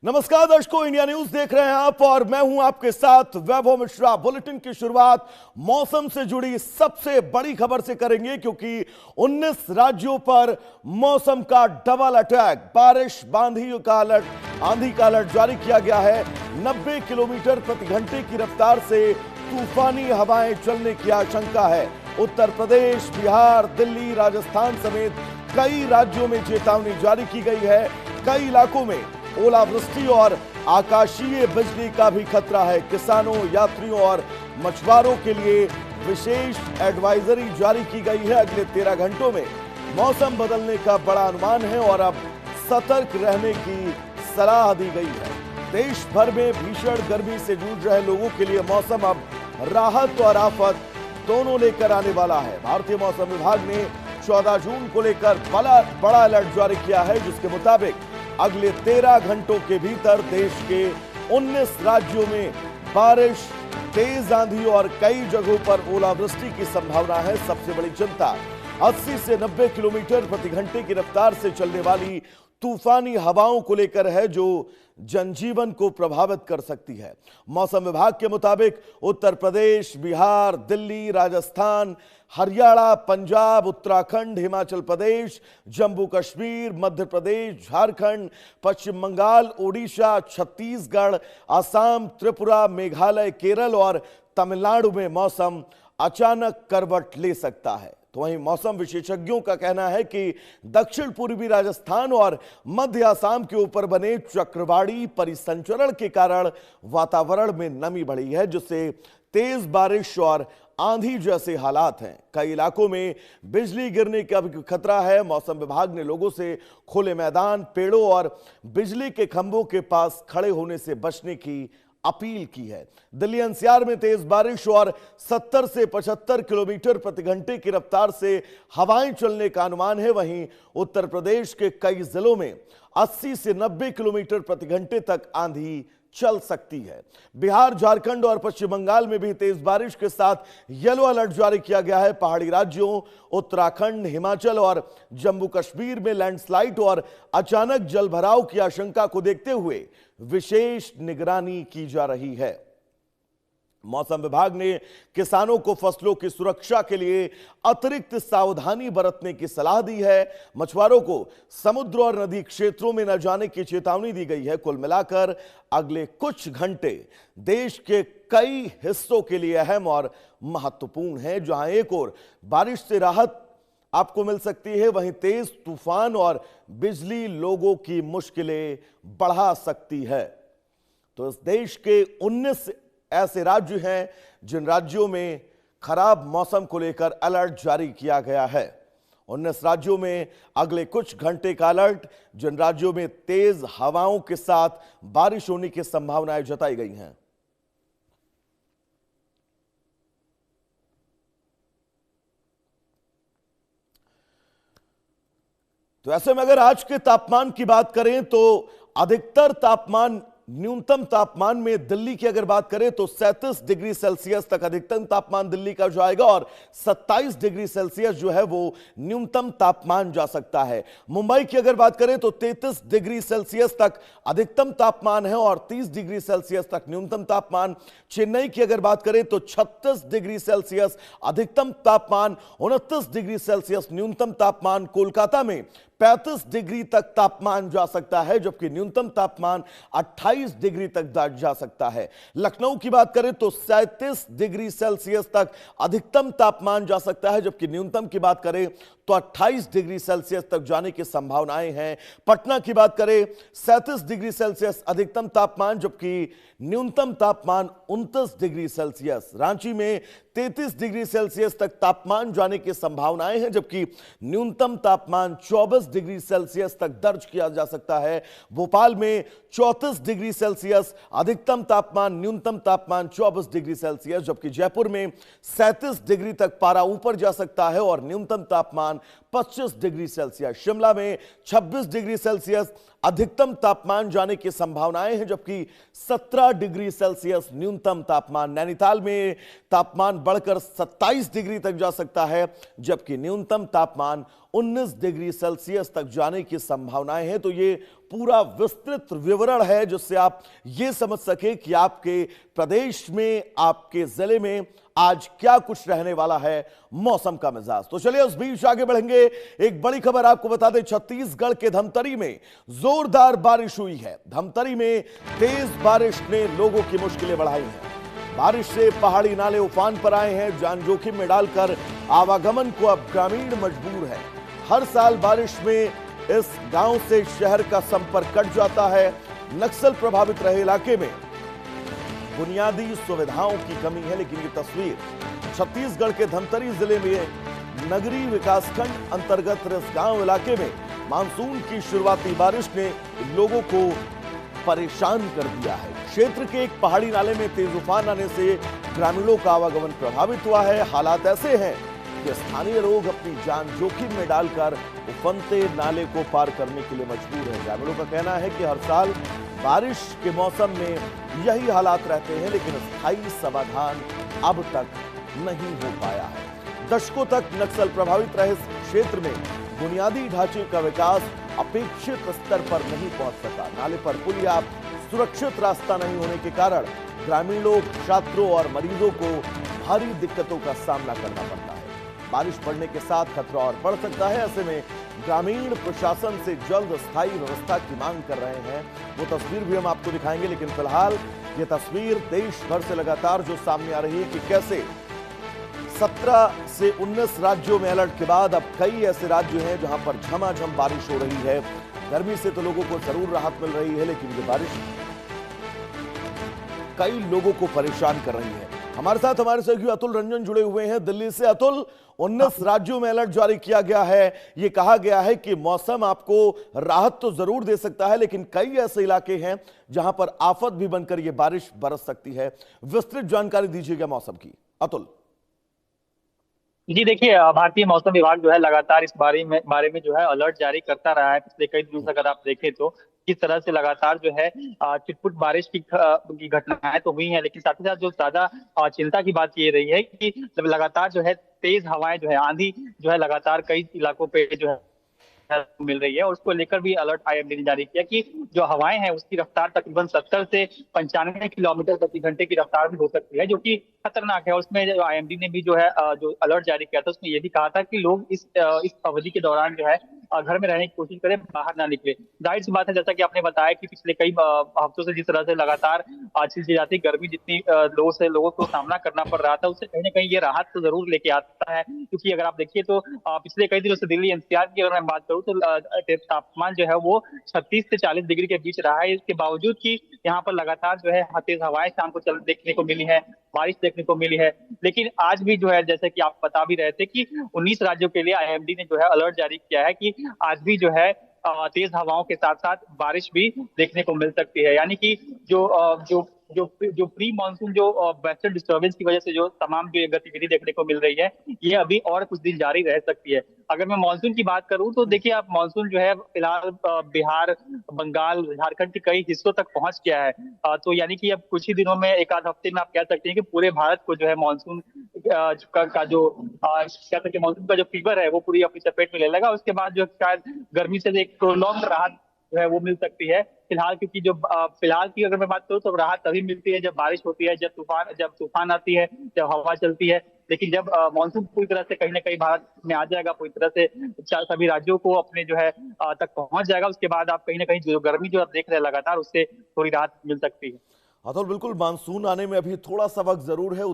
नमस्कार दर्शकों, India news देख रहे हैं आप और मैं हूं आपके साथ वैभव मिश्रा। बुलेटिन की शुरुआत मौसम से जुड़ी सबसे बड़ी खबर से करेंगे क्योंकि 19 राज्यों पर मौसम का डबल अटैक। बारिश आंधी का अलर्ट जारी किया गया है। 90 किलोमीटर प्रति घंटे की रफ्तार से तूफानी हवाएं चलने की आशंका है। उत्तर प्रदेश, बिहार, दिल्ली, राजस्थान समेत कई राज्यों में चेतावनी जारी की गई है। कई इलाकों में ओलावृष्टि और आकाशीय बिजली का भी खतरा है। किसानों, यात्रियों और मछुआरों के लिए विशेष एडवाइजरी जारी की गई है। अगले 13 घंटों में मौसम बदलने का बड़ा अनुमान है और अब सतर्क रहने की सलाह दी गई है। देश भर में भीषण गर्मी से जूझ रहे लोगों के लिए मौसम अब राहत और आफत दोनों लेकर आने वाला है। भारतीय मौसम विभाग ने 14 जून को लेकर बड़ा अलर्ट जारी किया है, जिसके मुताबिक अगले 13 घंटों के भीतर देश के 19 राज्यों में बारिश, तेज आंधी और कई जगहों पर ओलावृष्टि की संभावना है। सबसे बड़ी चिंता 80 से 90 किलोमीटर प्रति घंटे की रफ्तार से चलने वाली तूफानी हवाओं को लेकर है, जो जनजीवन को प्रभावित कर सकती है। मौसम विभाग के मुताबिक उत्तर प्रदेश, बिहार, दिल्ली, राजस्थान, हरियाणा, पंजाब, उत्तराखंड, हिमाचल प्रदेश, जम्मू कश्मीर, मध्य प्रदेश, झारखंड, पश्चिम बंगाल, ओडिशा, छत्तीसगढ़, असम, त्रिपुरा, मेघालय, केरल और तमिलनाडु में मौसम अचानक करवट ले सकता है। तो वहीं मौसम विशेषज्ञों का कहना है कि दक्षिण पूर्वी राजस्थान और मध्य असम के ऊपर बने चक्रवाती परिसंचरण के कारण वातावरण में नमी बढ़ी है, जिससे तेज बारिश और आंधी जैसे हालात हैं। कई इलाकों में बिजली गिरने का भी खतरा है। मौसम विभाग ने लोगों से खुले मैदान, पेड़ों और बिजली के खंभों के पास खड़े होने से बचने की अपील की है। दिल्ली एनसीआर में तेज बारिश और 70 से 75 किलोमीटर प्रति घंटे की रफ्तार से हवाएं चलने का अनुमान है। वहीं उत्तर प्रदेश के कई जिलों में 80 से 90 किलोमीटर प्रति घंटे तक आंधी चल सकती है। बिहार, झारखंड और पश्चिम बंगाल में भी तेज बारिश के साथ येलो अलर्ट जारी किया गया है। पहाड़ी राज्यों उत्तराखंड, हिमाचल और जम्मू कश्मीर में लैंडस्लाइड और अचानक जलभराव की आशंका को देखते हुए विशेष निगरानी की जा रही है। मौसम विभाग ने किसानों को फसलों की सुरक्षा के लिए अतिरिक्त सावधानी बरतने की सलाह दी है। मछुआरों को समुद्र और नदी क्षेत्रों में न जाने की चेतावनी दी गई है। कुल मिलाकर अगले कुछ घंटे देश के कई हिस्सों के लिए अहम और महत्वपूर्ण है, जहां एक ओर बारिश से राहत आपको मिल सकती है, वहीं तेज तूफान और बिजली लोगों की मुश्किलें बढ़ा सकती है। तो इस देश के 19 ऐसे राज्य हैं जिन राज्यों में खराब मौसम को लेकर अलर्ट जारी किया गया है। 19 राज्यों में अगले कुछ घंटे का अलर्ट, जिन राज्यों में तेज हवाओं के साथ बारिश होने की संभावनाएं जताई गई हैं। तो ऐसे में अगर आज के तापमान की बात करें तो अधिकतर तापमान, न्यूनतम तापमान में दिल्ली की अगर बात करें तो 37 डिग्री सेल्सियस तक अधिकतम तापमान दिल्ली का जाएगा और 27 डिग्री सेल्सियस जो है वो न्यूनतम तापमान जा सकता है। मुंबई की अगर बात करें तो 33 डिग्री सेल्सियस तक अधिकतम तापमान है और 30 डिग्री सेल्सियस तक न्यूनतम तापमान। चेन्नई की अगर बात करें तो 36 डिग्री सेल्सियस अधिकतम तापमान, 29 डिग्री सेल्सियस न्यूनतम तापमान। कोलकाता में 35 डिग्री तक तापमान जा सकता है, जबकि न्यूनतम तापमान 28 डिग्री तक जा सकता है। लखनऊ की बात करें तो 37 डिग्री सेल्सियस तक अधिकतम तापमान जा सकता है, जबकि न्यूनतम की बात करें तो 28 डिग्री सेल्सियस तक जाने की संभावनाएं हैं। पटना की बात करें 37 डिग्री सेल्सियस अधिकतम तापमान, जबकि न्यूनतम तापमान 29 डिग्री सेल्सियस। रांची में 33 डिग्री सेल्सियस तक तापमान जाने की संभावनाएं हैं, जबकि न्यूनतम तापमान 24 डिग्री सेल्सियस तक दर्ज किया जा सकता है। भोपाल में 34 डिग्री सेल्सियस अधिकतम तापमान, न्यूनतम तापमान 24 डिग्री सेल्सियस, जबकि जयपुर में 37 डिग्री तक पारा ऊपर जा सकता है और न्यूनतम तापमान 25 डिग्री सेल्सियस, शिमला में 26 डिग्री सेल्सियस अधिकतम तापमान जाने की संभावनाएं हैं, जबकि 17 डिग्री सेल्सियस न्यूनतम तापमान। नैनीताल में तापमान बढ़कर 27 डिग्री तक जा सकता है, जबकि न्यूनतम तापमान 19 डिग्री सेल्सियस तक जाने की संभावनाएं हैं। तो ये पूरा विस्तृत विवरण है जिससे आप ये समझ सके कि आपके प्रदेश में, आपके जिले में आज क्या कुछ रहने वाला है मौसम का मिजाज। तो चलिए उस बीच आगे बढ़ेंगे। एक बड़ी खबर आपको बता दें, छत्तीसगढ़ के धमतरी में जोरदार बारिश हुई है। धमतरी में तेज बारिश ने लोगों की मुश्किलें बढ़ाई हैं। बारिश से पहाड़ी नाले उफान पर आए हैं। जान जोखिम में डालकर आवागमन को अब ग्रामीण मजबूर है। हर साल बारिश में इस गांव से शहर का संपर्क कट जाता है। नक्सल प्रभावित रहे इलाके में बुनियादी सुविधाओं की कमी है, लेकिन ये तस्वीर छत्तीसगढ़ के धमतरी जिले में नगरी विकासखंड अंतर्गत रिसगांव इलाके में मानसून की शुरुआती बारिश ने लोगों को परेशान कर दिया है। क्षेत्र के एक पहाड़ी नाले में तेज उफान आने से ग्रामीणों का आवागमन प्रभावित हुआ है। हालात ऐसे हैं कि स्थानीय लोग अपनी जान जोखिम में डालकर उफनते नाले को पार करने के लिए मजबूर हैं। ग्रामीणों का कहना है कि हर साल बारिश के मौसम में यही हालात रहते हैं, लेकिन स्थायी समाधान अब तक नहीं हो पाया है। दशकों तक नक्सल प्रभावित रहे इस क्षेत्र में बुनियादी ढांचे का विकास अपेक्षित स्तर पर नहीं पहुंच सका। नाले पर पुल या सुरक्षित रास्ता नहीं होने के कारण ग्रामीणों, छात्रों और मरीजों को भारी दिक्कतों का सामना करना पड़ता है। बारिश पड़ने के साथ खतरा और बढ़ सकता है। ऐसे में ग्रामीण प्रशासन से जल्द स्थायी व्यवस्था की मांग कर रहे हैं। वो तस्वीर भी हम आपको दिखाएंगे, लेकिन फिलहाल ये तस्वीर देश भर से लगातार जो सामने आ रही है कि कैसे 17 से 19 राज्यों में अलर्ट के बाद अब कई ऐसे राज्य हैं जहां पर झमाझम बारिश हो रही है। गर्मी से तो लोगों को जरूर राहत मिल रही है, लेकिन ये बारिश कई लोगों को परेशान कर रही है। हमारे साथ हमारे सहयोगी अतुल रंजन जुड़े हुए हैं दिल्ली से। अतुल, 19 राज्यों में अलर्ट जारी किया गया है। ये कहा गया है कि मौसम आपको राहत तो जरूर दे सकता है, लेकिन कई ऐसे इलाके हैं जहां पर आफत भी बनकर यह बारिश बरस सकती है। विस्तृत जानकारी दीजिएगा मौसम की, अतुल। जी देखिए, भारतीय मौसम विभाग जो है लगातार इस बारे में जो है अलर्ट जारी करता रहा है। पिछले कई दिनों से अगर आप देखें तो किस तरह से लगातार जो है छिटपुट बारिश की घटनाएं तो हुई हैं, लेकिन साथ ही साथ जो ज्यादा चिंता की बात ये रही है कि लगातार जो है तेज हवाएं जो है, आंधी जो है लगातार कई इलाकों पे जो है मिल रही है। और उसको लेकर भी अलर्ट आईएमडी ने जारी किया कि जो हवाएं हैं उसकी रफ्तार तकरीबन 70 से 95 किलोमीटर प्रति घंटे की रफ्तार भी हो सकती है, जो कि खतरनाक है। उसमें जो आईएमडी ने भी जो है जो अलर्ट जारी किया था उसमें ये भी कहा था कि लोग इस अवधि के दौरान जो है घर में रहने की कोशिश करें, बाहर ना निकले। जाहिर सी बात है, जैसा कि आपने बताया कि पिछले कई हफ्तों से जिस तरह से लगातार चिलचिलाती गर्मी जितनी लोगों को सामना करना पड़ रहा था, उससे कहीं ना कहीं ये राहत तो जरूर लेके आता है। क्योंकि अगर आप देखिए तो पिछले कई दिनों से दिल्ली एनसीआर की अगर मैं बात करूँ तो तापमान जो है वो 36 से 40 डिग्री के बीच रहा है। इसके बावजूद कि यहाँ पर लगातार जो है तेज हवाएं शाम को देखने को मिली है, बारिश देखने को मिली है। लेकिन आज भी जो है, जैसे कि आप बता भी रहे थे कि 19 राज्यों के लिए आईएमडी ने जो है अलर्ट जारी किया है कि आज भी जो है तेज हवाओं के साथ साथ बारिश भी देखने को मिल सकती है। यानी कि जो प्री मानसून जो वेस्टर्न डिस्टर्बेंस की वजह से जो तमाम जो गतिविधि देखने को मिल रही है, ये अभी और कुछ दिन जारी रह सकती है। अगर मैं मानसून की बात करूं तो देखिए, आप मानसून जो है फिलहाल बिहार, बंगाल, झारखंड के कई हिस्सों तक पहुंच गया है। तो यानी कि अब कुछ ही दिनों में, एक आध हफ्ते में आप कह सकते हैं कि पूरे भारत को जो है मानसून का जो कह सकते हैं मानसून का जो फीवर है वो पूरी अपनी चपेट में ले लेगा। उसके बाद जो शायद गर्मी से एक प्रोलॉन्ग राहत जो है वो मिल सकती है। फिलहाल क्योंकि जो फिलहाल की अगर मैं बात करूँ तो राहत तभी मिलती है जब बारिश होती है, जब तूफान आती है, जब हवा चलती है। लेकिन जब मानसून पूरी तरह से कहीं ना कहीं भारत में आ जाएगा, पूरी तरह से सभी राज्यों को अपने जो है तक पहुंच जाएगा, उसके बाद आप कहीं ना कहीं जो गर्मी जो आप देख रहे हैं लगातार, उससे थोड़ी राहत मिल सकती है। अतुल, बिल्कुल मानसून आने में अभी थोड़ा सा वक्त जरूर है।